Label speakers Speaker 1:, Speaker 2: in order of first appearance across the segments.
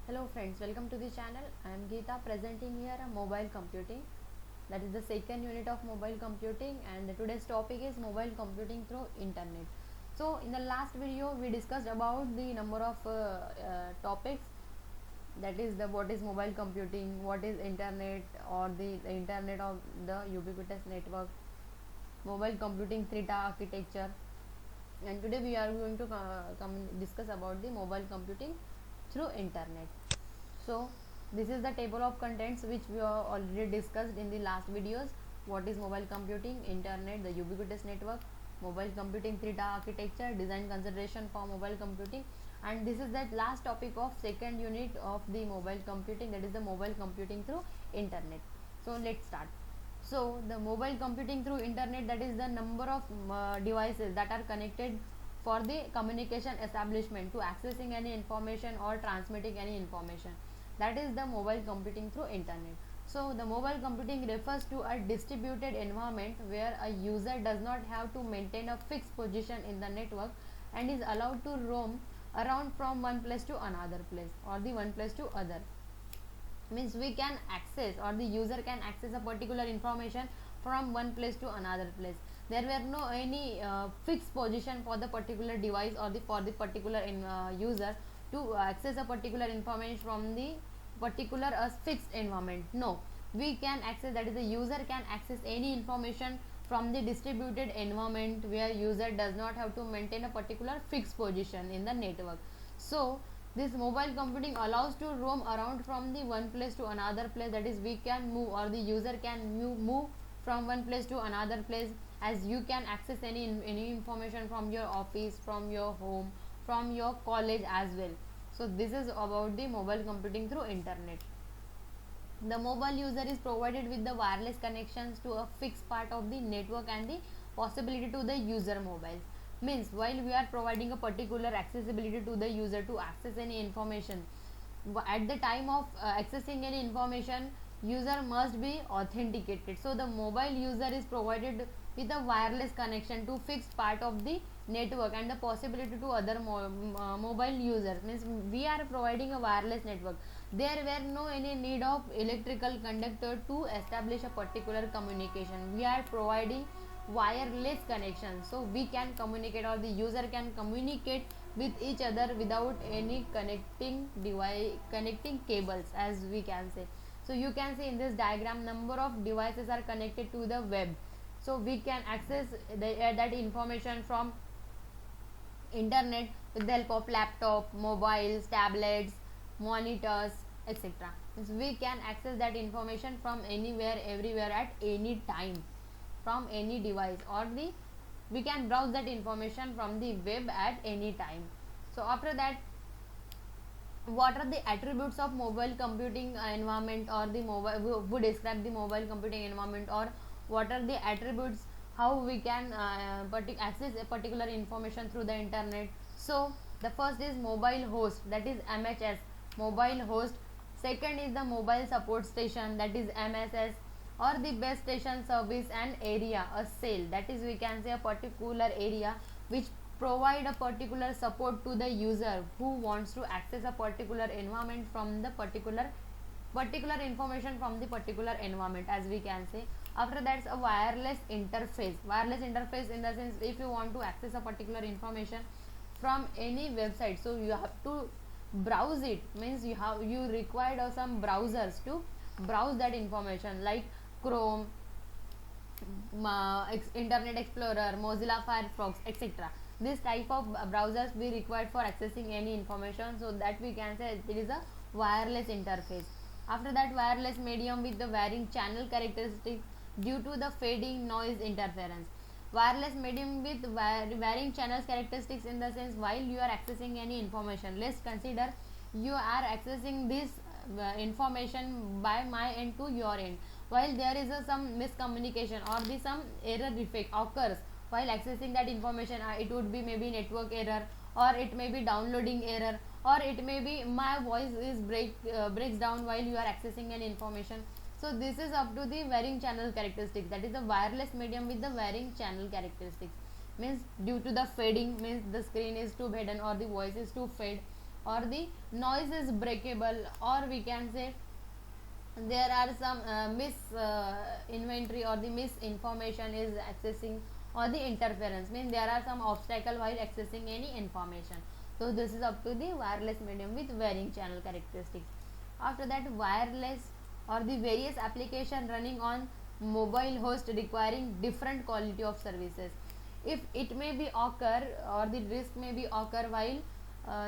Speaker 1: Hello friends, welcome to the channel. I am Geeta presenting here a mobile computing. That is the second unit of mobile computing, and today's topic is mobile computing through internet. So in the last video we discussed about the number of topics, that is the what is mobile computing, what is internet or the internet of the ubiquitous network, mobile computing theta architecture, and today we are going to discuss about the mobile computing through internet. So this is the table of contents which we have already discussed in the last videos. What is mobile computing, internet, the ubiquitous network, mobile computing theta architecture, design consideration for mobile computing, and this is the last topic of second unit of the mobile computing, that is the mobile computing through internet. So let's start. So the mobile computing through internet, that is the number of devices that are connected for the communication establishment to accessing any information or transmitting any information, that is the mobile computing through internet. So the mobile computing refers to a distributed environment where a user does not have to maintain a fixed position in the network and is allowed to roam around from one place to another place or the one place to other. Means we can access, or the user can access a particular information from one place to another place. There were no any fixed position for the particular device or the for the particular user to access a particular information from the particular fixed environment. No, we can access, that is the user can access any information from the distributed environment where user does not have to maintain a particular fixed position in the network. So this mobile computing allows to roam around from the one place to another place, that is we can move, or the user can move from one place to another place, as you can access any information from your office, from your home, from your college as well. So this is about the mobile computing through internet. The mobile user is provided with the wireless connections to a fixed part of the network and the possibility to the user mobile. Means while we are providing a particular accessibility to the user to access any information, at the time of accessing any information, user must be authenticated. So the mobile user is provided with a wireless connection to fixed part of the network and the possibility to other mobile users. Means we are providing a wireless network. There were no any need of electrical conductor to establish a particular communication. We are providing wireless connection, so we can communicate, or the user can communicate with each other without any connecting device, connecting cables, as we can say. So you can see in this diagram number of devices are connected to the web. So we can access that information from internet with the help of laptop, mobiles, tablets, monitors, etc. So we can access that information from anywhere, everywhere, at any time, from any device, or the we can browse that information from the web at any time. So after that, what are the attributes of mobile computing environment, or the mobile who describe the mobile computing environment, or what are the attributes, how we can access a particular information through the internet. So the first is mobile host, that is MHS, mobile host. Second is the mobile support station, that is MSS, or the base station service and area, a cell, that is we can say a particular area which provide a particular support to the user who wants to access a particular environment from the particular information from the particular environment, as we can say. After that's a wireless interface. Wireless interface in the sense, if you want to access a particular information from any website, so you have to browse it. Means you required some browsers to browse that information, like Chrome, Internet Explorer, Mozilla Firefox, etc. This type of browsers we required for accessing any information, so that we can say it is a wireless interface. After that, wireless medium with the varying channel characteristics due to the fading noise interference. Wireless medium with varying channels characteristics in the sense, while you are accessing any information, let's consider you are accessing this information by my end to your end, while there is some miscommunication or the some error defect occurs while accessing that information. It would be maybe network error, or it may be downloading error, or it may be my voice is breaks down while you are accessing an information. So this is up to the varying channel characteristics, that is the wireless medium with the varying channel characteristics. Means due to the fading, means the screen is too hidden or the voice is too fade, or the noise is breakable, or we can say there are some mis inventory or the misinformation is accessing, or the interference means there are some obstacle while accessing any information. So this is up to the wireless medium with varying channel characteristics. After that, wireless or the various application running on mobile host requiring different quality of services. If it may be occur, or the risk may be occur while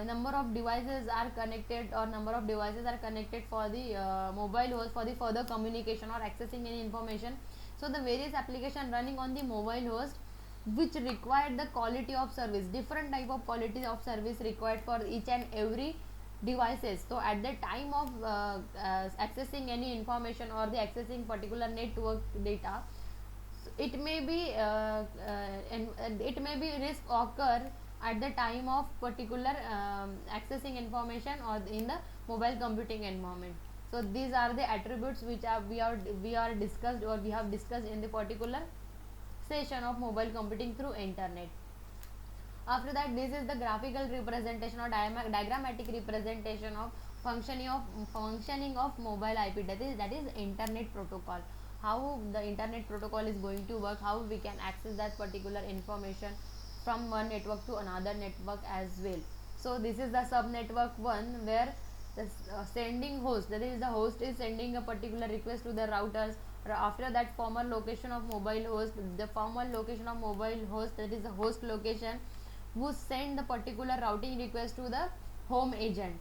Speaker 1: number of devices are connected, or number of devices are connected for the mobile host for the further communication or accessing any information. So the various application running on the mobile host which require the quality of service, different type of quality of service required for each and every devices. So at the time of accessing any information or the accessing particular network data, it may be and it may be risk occur at the time of particular accessing information or in the mobile computing environment. So these are the attributes which are we are discussed, or we have discussed in the particular session of mobile computing through internet. After that, this is the graphical representation or diagrammatic representation of functioning of mobile IP, that is internet protocol. How the internet protocol is going to work, how we can access that particular information from one network to another network as well. So this is the sub network one, where the sending host, that is the host is sending a particular request to the routers. After that, former location of mobile host, the former location of mobile host, that is the host location, who send the particular routing request to the home agent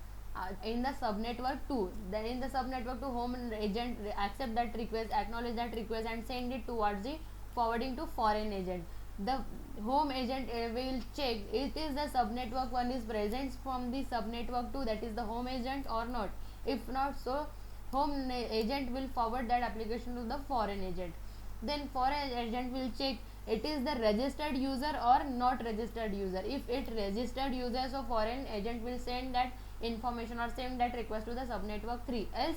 Speaker 1: in the subnetwork 2. Then in the subnetwork 2, home agent accept that request, acknowledge that request, and send it towards the forwarding to foreign agent. The home agent will check it is the subnetwork 1 is present from the subnetwork 2, that is the home agent, or not. If not, so home agent will forward that application to the foreign agent. Then foreign agent will check it is the registered user or not registered user. If it registered user, so foreign agent will send that information or send that request to the subnetwork 3. Else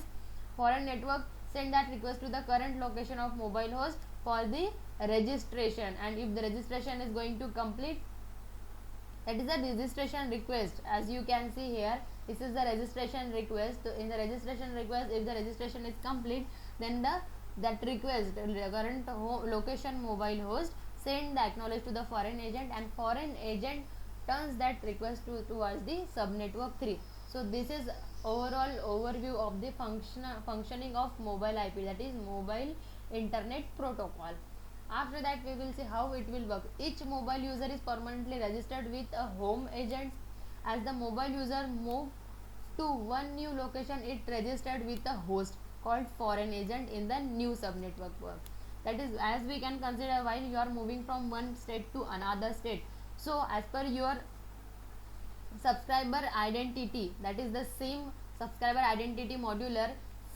Speaker 1: foreign network send that request to the current location of mobile host for the registration, and if the registration is going to complete, that is a registration request. As you can see here, this is the registration request. So in the registration request, if the registration is complete, then that request, the current location mobile host, send the acknowledge to the foreign agent, and foreign agent turns that request towards the subnetwork 3. So this is overall overview of the functioning of mobile IP, that is mobile internet protocol. After that, we will see how it will work. Each mobile user is permanently registered with a home agent. As the mobile user move to one new location, it registered with a host called foreign agent in the new subnetwork work. That is, as we can consider, while you are moving from one state to another state, so as per your subscriber identity, that is the SIM, subscriber identity modular,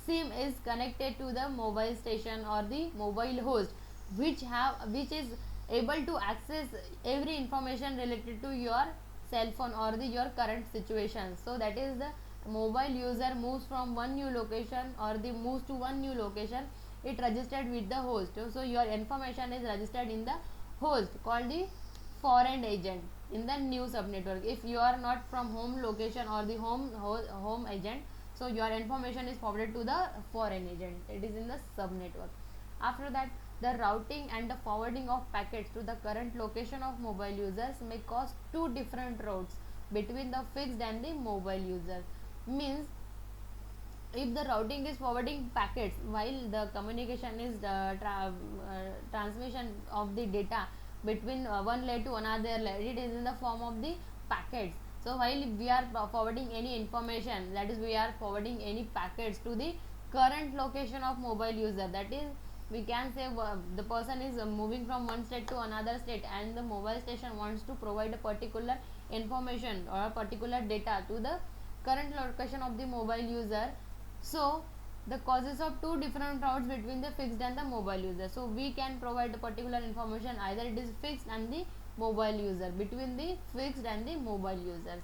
Speaker 1: SIM is connected to the mobile station or the mobile host, which is able to access every information related to your cell phone or your current situation. So that is the mobile user moves from one new location, or the moves to one new location, it registered with the host. So your information is registered in the host called the foreign agent in the new subnetwork. If you are not from home location or the home agent, so your information is forwarded to the foreign agent, it is in the subnetwork. After that, the routing and the forwarding of packets to the current location of mobile users may cause two different routes between the fixed and the mobile user. Means, if the routing is forwarding packets while the communication is transmission of the data between one layer to another layer, it is in the form of the packets. So while we are forwarding any information, that is, we are forwarding any packets to the current location of mobile user, that is, we can say the person is moving from one state to another state, and the mobile station wants to provide a particular information or a particular data to the current location of the mobile user. So the causes of two different routes between the fixed and the mobile user. So we can provide the particular information, either it is fixed and the mobile user, between the fixed and the mobile users.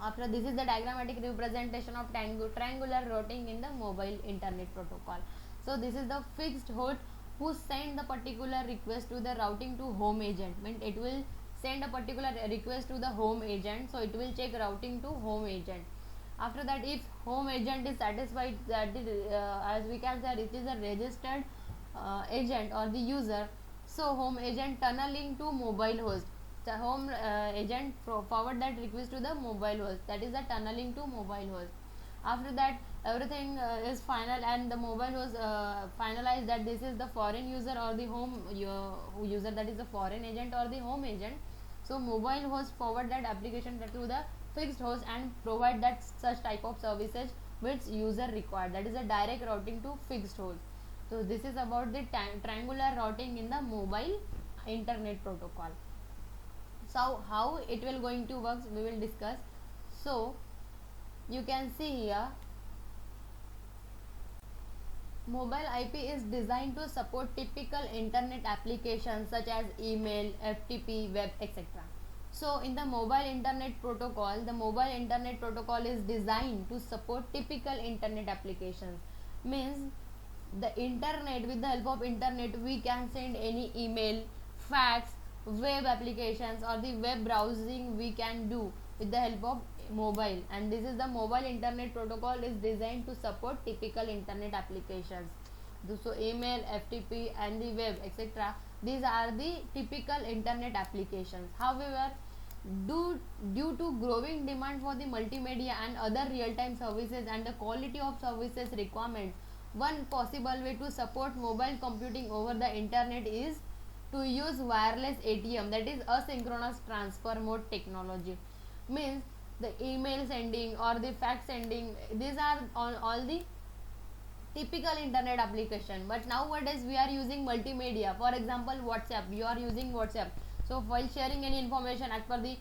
Speaker 1: After this is the diagrammatic representation of triangular routing in the mobile internet protocol. So this is the fixed host who send the particular request to the routing to home agent, means it will send a particular request to the home agent, so it will check routing to home agent. After that, if home agent is satisfied that as we can say it is a registered agent or the user, so home agent tunneling to mobile host. The home agent forward that request to the mobile host, that is the tunneling to mobile host. After that, everything is final and the mobile host finalized that this is the foreign user or the home user, that is the foreign agent or the home agent. So mobile host forward that application to the fixed host and provide that such type of services which user required, that is a direct routing to fixed host. So this is about the triangular routing in the mobile internet protocol. So how it will going to work, we will discuss. So you can see here, mobile IP is designed to support typical internet applications such as email, FTP, web, etc. So in the mobile internet protocol, the mobile internet protocol is designed to support typical internet applications. Means the internet, with the help of internet we can send any email, fax, web applications or the web browsing we can do with the help of mobile, and this is the mobile internet protocol is designed to support typical internet applications. So email, FTP and the web, etc., these are the typical internet applications. However, due to growing demand for the multimedia and other real-time services and the quality of services requirements, one possible way to support mobile computing over the internet is to use wireless ATM, that is asynchronous transfer mode technology. Means the email sending or the fax sending, these are all the typical internet application, but nowadays we are using multimedia. For example, WhatsApp, you are using WhatsApp, so while sharing any information as per the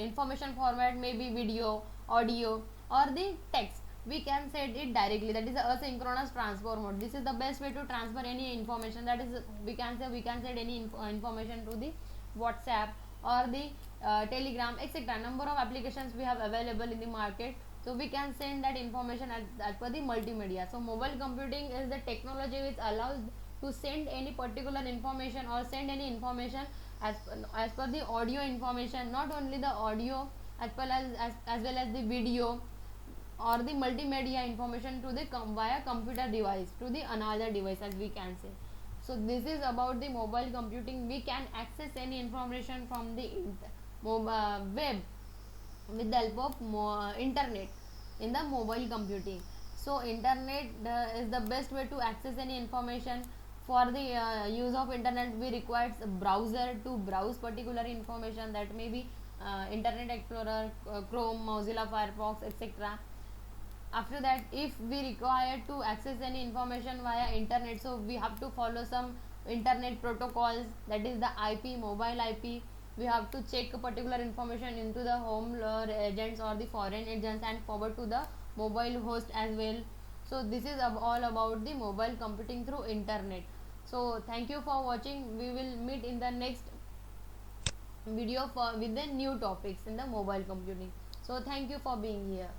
Speaker 1: information format may be video, audio or the text, we can send it directly, that is the asynchronous transfer mode. This is the best way to transfer any information, that is we can say we can send any information to the WhatsApp or the Telegram, etc. Number of applications we have available in the market, so we can send that information as per the multimedia. So mobile computing is the technology which allows to send any particular information or send any information as per the audio information, not only the audio, as well as the video or the multimedia information to the via computer device to the another device, as we can say. So this is about the mobile computing. We can access any information from the web with the help of internet in the mobile computing. So internet is the best way to access any information. For the use of internet, we require a browser to browse particular information, that may be Internet Explorer, Chrome, Mozilla Firefox, etc. After that, if we require to access any information via internet, so we have to follow some internet protocols, that is the IP, mobile IP. We have to check a particular information into the home agents or the foreign agents and forward to the mobile host as well. So this is all about the mobile computing through internet. So thank you for watching. We will meet in the next video with the new topics in the mobile computing. So thank you for being here.